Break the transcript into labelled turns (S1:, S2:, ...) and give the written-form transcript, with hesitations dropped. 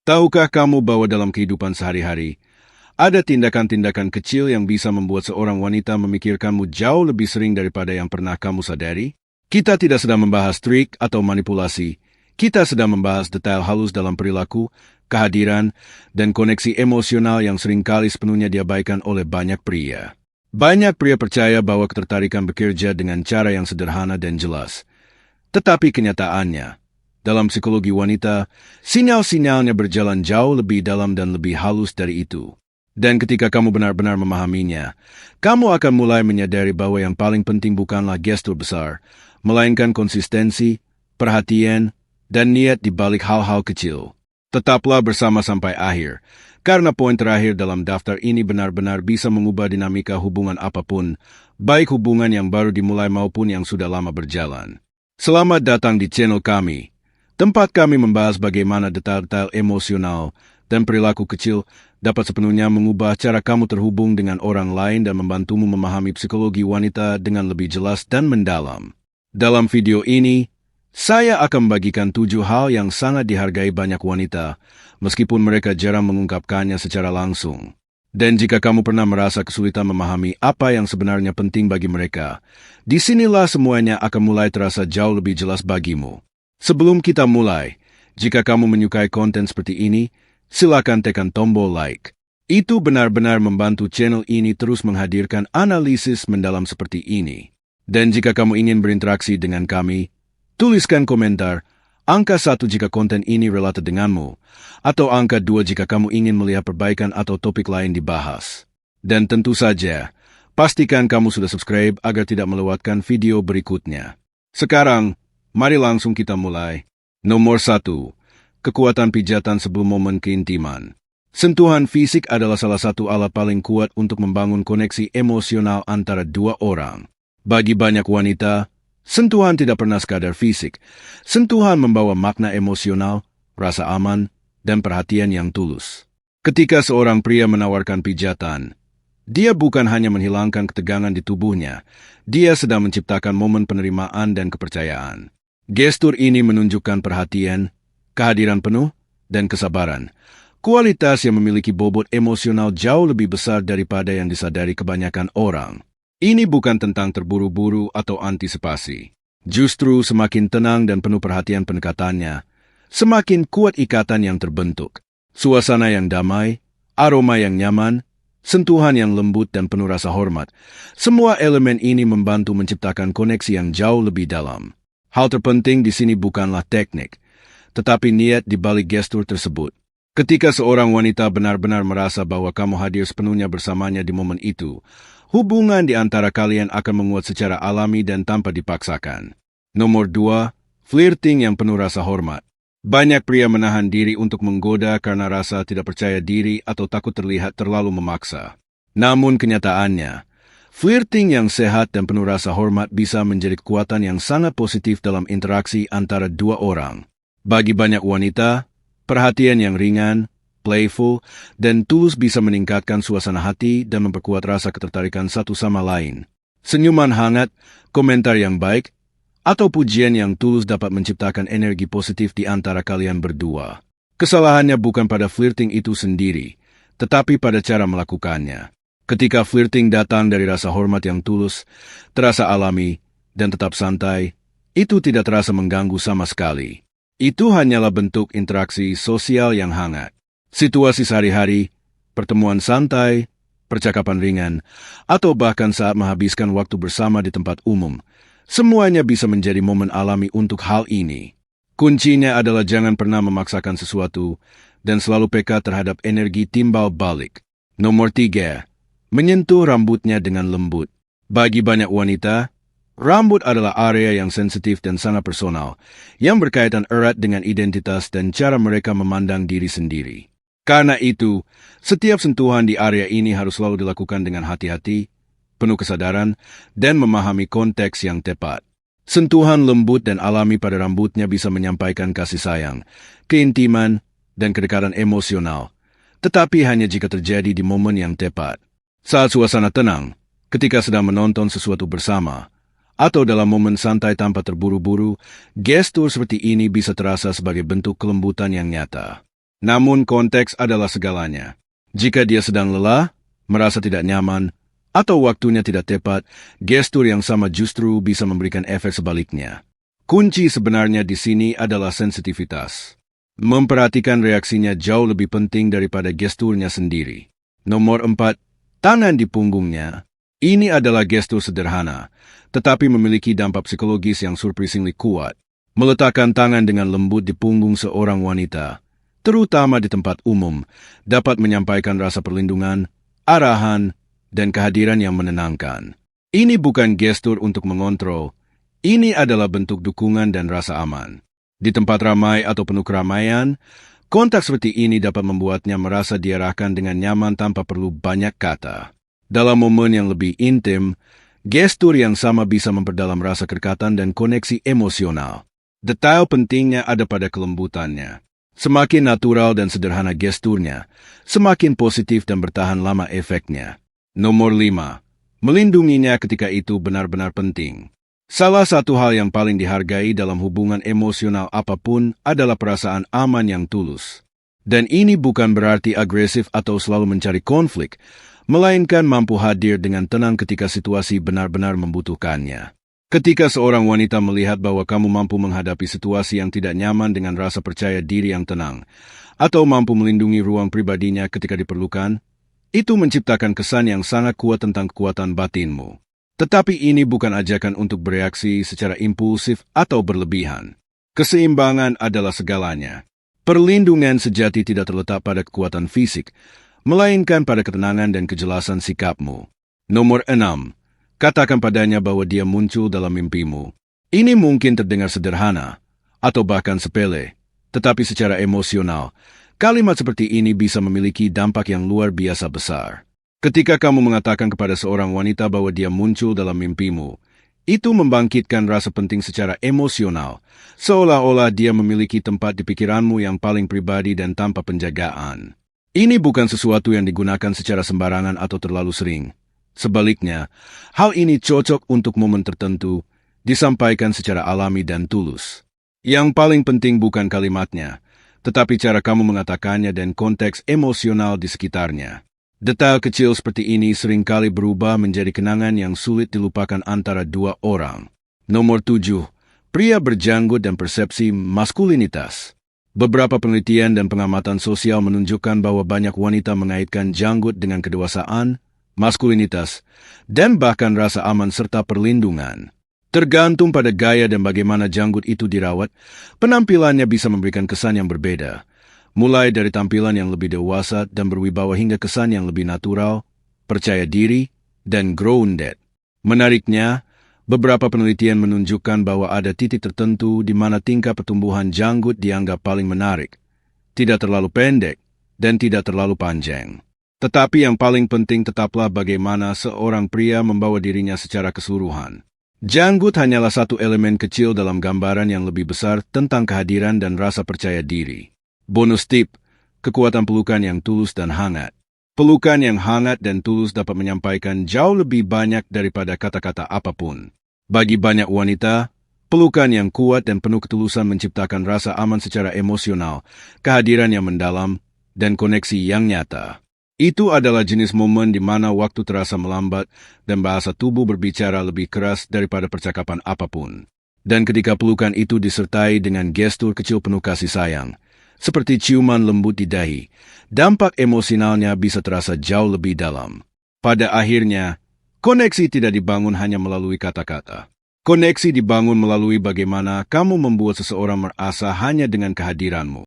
S1: Tahukah kamu bahwa dalam kehidupan sehari-hari, ada tindakan-tindakan kecil yang bisa membuat seorang wanita memikirkanmu jauh lebih sering daripada yang pernah kamu sadari? Kita tidak sedang membahas trik atau manipulasi. Kita sedang membahas detail halus dalam perilaku, kehadiran, dan koneksi emosional yang seringkali sepenuhnya diabaikan oleh banyak pria. Banyak pria percaya bahwa ketertarikan bekerja dengan cara yang sederhana dan jelas. Tetapi kenyataannya, dalam psikologi wanita, sinyal-sinyalnya berjalan jauh lebih dalam dan lebih halus dari itu. Dan ketika kamu benar-benar memahaminya, kamu akan mulai menyadari bahwa yang paling penting bukanlah gestur besar, melainkan konsistensi, perhatian, dan niat di balik hal-hal kecil. Tetaplah bersama sampai akhir, karena poin terakhir dalam daftar ini benar-benar bisa mengubah dinamika hubungan apapun, baik hubungan yang baru dimulai maupun yang sudah lama berjalan. Selamat datang di channel kami, tempat kami membahas bagaimana detail-detail emosional dan perilaku kecil dapat sepenuhnya mengubah cara kamu terhubung dengan orang lain dan membantumu memahami psikologi wanita dengan lebih jelas dan mendalam. Dalam video ini, saya akan membagikan 7 hal yang sangat dihargai banyak wanita, meskipun mereka jarang mengungkapkannya secara langsung. Dan jika kamu pernah merasa kesulitan memahami apa yang sebenarnya penting bagi mereka, disinilah semuanya akan mulai terasa jauh lebih jelas bagimu. Sebelum kita mulai, jika kamu menyukai konten seperti ini, silakan tekan tombol like. Itu benar-benar membantu channel ini terus menghadirkan analisis mendalam seperti ini. Dan jika kamu ingin berinteraksi dengan kami, tuliskan komentar, angka 1 jika konten ini relate denganmu, atau angka 2 jika kamu ingin melihat perbaikan atau topik lain dibahas. Dan tentu saja, pastikan kamu sudah subscribe agar tidak melewatkan video berikutnya. Sekarang, mari langsung kita mulai. Nomor 1. Kekuatan pijatan sebelum momen keintiman. Sentuhan fisik adalah salah satu alat paling kuat untuk membangun koneksi emosional antara dua orang. Bagi banyak wanita, sentuhan tidak pernah sekadar fisik. Sentuhan membawa makna emosional, rasa aman, dan perhatian yang tulus. Ketika seorang pria menawarkan pijatan, dia bukan hanya menghilangkan ketegangan di tubuhnya, dia sedang menciptakan momen penerimaan dan kepercayaan. Gestur ini menunjukkan perhatian, kehadiran penuh, dan kesabaran. Kualitas yang memiliki bobot emosional jauh lebih besar daripada yang disadari kebanyakan orang. Ini bukan tentang terburu-buru atau antisipasi. Justru semakin tenang dan penuh perhatian pendekatannya, semakin kuat ikatan yang terbentuk. Suasana yang damai, aroma yang nyaman, sentuhan yang lembut dan penuh rasa hormat. Semua elemen ini membantu menciptakan koneksi yang jauh lebih dalam. Hal terpenting di sini bukanlah teknik, tetapi niat di balik gestur tersebut. Ketika seorang wanita benar-benar merasa bahwa kamu hadir sepenuhnya bersamanya di momen itu, hubungan di antara kalian akan menguat secara alami dan tanpa dipaksakan. Nomor 2. Flirting yang penuh rasa hormat. Banyak pria menahan diri untuk menggoda karena rasa tidak percaya diri atau takut terlihat terlalu memaksa. Namun kenyataannya, flirting yang sehat dan penuh rasa hormat bisa menjadi kekuatan yang sangat positif dalam interaksi antara dua orang. Bagi banyak wanita, perhatian yang ringan, playful, dan tulus bisa meningkatkan suasana hati dan memperkuat rasa ketertarikan satu sama lain. Senyuman hangat, komentar yang baik, atau pujian yang tulus dapat menciptakan energi positif di antara kalian berdua. Kesalahannya bukan pada flirting itu sendiri, tetapi pada cara melakukannya. Ketika flirting datang dari rasa hormat yang tulus, terasa alami, dan tetap santai, itu tidak terasa mengganggu sama sekali. Itu hanyalah bentuk interaksi sosial yang hangat. Situasi sehari-hari, pertemuan santai, percakapan ringan, atau bahkan saat menghabiskan waktu bersama di tempat umum, semuanya bisa menjadi momen alami untuk hal ini. Kuncinya adalah jangan pernah memaksakan sesuatu, dan selalu peka terhadap energi timbal balik. Nomor 3. Menyentuh rambutnya dengan lembut. Bagi banyak wanita, rambut adalah area yang sensitif dan sangat personal, yang berkaitan erat dengan identitas dan cara mereka memandang diri sendiri. Karena itu, setiap sentuhan di area ini harus selalu dilakukan dengan hati-hati, penuh kesadaran, dan memahami konteks yang tepat. Sentuhan lembut dan alami pada rambutnya bisa menyampaikan kasih sayang, keintiman, dan kedekatan emosional, tetapi hanya jika terjadi di momen yang tepat. Saat suasana tenang, ketika sedang menonton sesuatu bersama, atau dalam momen santai tanpa terburu-buru, gestur seperti ini bisa terasa sebagai bentuk kelembutan yang nyata. Namun konteks adalah segalanya. Jika dia sedang lelah, merasa tidak nyaman, atau waktunya tidak tepat, gestur yang sama justru bisa memberikan efek sebaliknya. Kunci sebenarnya di sini adalah sensitivitas. Memperhatikan reaksinya jauh lebih penting daripada gesturnya sendiri. Nomor 4, tangan di punggungnya. Ini adalah gestur sederhana, tetapi memiliki dampak psikologis yang surprisingly kuat. Meletakkan tangan dengan lembut di punggung seorang wanita, terutama di tempat umum, dapat menyampaikan rasa perlindungan, arahan, dan kehadiran yang menenangkan. Ini bukan gestur untuk mengontrol, ini adalah bentuk dukungan dan rasa aman. Di tempat ramai atau penuh keramaian, kontak seperti ini dapat membuatnya merasa diarahkan dengan nyaman tanpa perlu banyak kata. Dalam momen yang lebih intim, gestur yang sama bisa memperdalam rasa kedekatan dan koneksi emosional. Detail pentingnya ada pada kelembutannya. Semakin natural dan sederhana gesturnya, semakin positif dan bertahan lama efeknya. Nomor 5. Melindunginya ketika itu benar-benar penting. Salah satu hal yang paling dihargai dalam hubungan emosional apapun adalah perasaan aman yang tulus. Dan ini bukan berarti agresif atau selalu mencari konflik, melainkan mampu hadir dengan tenang ketika situasi benar-benar membutuhkannya. Ketika seorang wanita melihat bahwa kamu mampu menghadapi situasi yang tidak nyaman dengan rasa percaya diri yang tenang, atau mampu melindungi ruang pribadinya ketika diperlukan, itu menciptakan kesan yang sangat kuat tentang kekuatan batinmu. Tetapi ini bukan ajakan untuk bereaksi secara impulsif atau berlebihan. Keseimbangan adalah segalanya. Perlindungan sejati tidak terletak pada kekuatan fisik, melainkan pada ketenangan dan kejelasan sikapmu. Nomor 6. Katakan padanya bahwa dia muncul dalam mimpimu. Ini mungkin terdengar sederhana, atau bahkan sepele, tetapi secara emosional, kalimat seperti ini bisa memiliki dampak yang luar biasa besar. Ketika kamu mengatakan kepada seorang wanita bahwa dia muncul dalam mimpimu, itu membangkitkan rasa penting secara emosional, seolah-olah dia memiliki tempat di pikiranmu yang paling pribadi dan tanpa penjagaan. Ini bukan sesuatu yang digunakan secara sembarangan atau terlalu sering. Sebaliknya, hal ini cocok untuk momen tertentu, disampaikan secara alami dan tulus. Yang paling penting bukan kalimatnya, tetapi cara kamu mengatakannya dan konteks emosional di sekitarnya. Detail kecil seperti ini seringkali berubah menjadi kenangan yang sulit dilupakan antara dua orang. Nomor 7. Pria berjanggut dan persepsi maskulinitas. Beberapa penelitian dan pengamatan sosial menunjukkan bahwa banyak wanita mengaitkan janggut dengan kedewasaan, maskulinitas, dan bahkan rasa aman serta perlindungan. Tergantung pada gaya dan bagaimana janggut itu dirawat, penampilannya bisa memberikan kesan yang berbeda. Mulai dari tampilan yang lebih dewasa dan berwibawa hingga kesan yang lebih natural, percaya diri, dan grounded. Menariknya, beberapa penelitian menunjukkan bahwa ada titik tertentu di mana tingkat pertumbuhan janggut dianggap paling menarik, tidak terlalu pendek, dan tidak terlalu panjang. Tetapi yang paling penting tetaplah bagaimana seorang pria membawa dirinya secara keseluruhan. Janggut hanyalah satu elemen kecil dalam gambaran yang lebih besar tentang kehadiran dan rasa percaya diri. Bonus tip, kekuatan pelukan yang tulus dan hangat. Pelukan yang hangat dan tulus dapat menyampaikan jauh lebih banyak daripada kata-kata apapun. Bagi banyak wanita, pelukan yang kuat dan penuh ketulusan menciptakan rasa aman secara emosional, kehadiran yang mendalam, dan koneksi yang nyata. Itu adalah jenis momen di mana waktu terasa melambat dan bahasa tubuh berbicara lebih keras daripada percakapan apapun. Dan ketika pelukan itu disertai dengan gestur kecil penuh kasih sayang, seperti ciuman lembut di dahi, dampak emosionalnya bisa terasa jauh lebih dalam. Pada akhirnya, koneksi tidak dibangun hanya melalui kata-kata. Koneksi dibangun melalui bagaimana kamu membuat seseorang merasa hanya dengan kehadiranmu.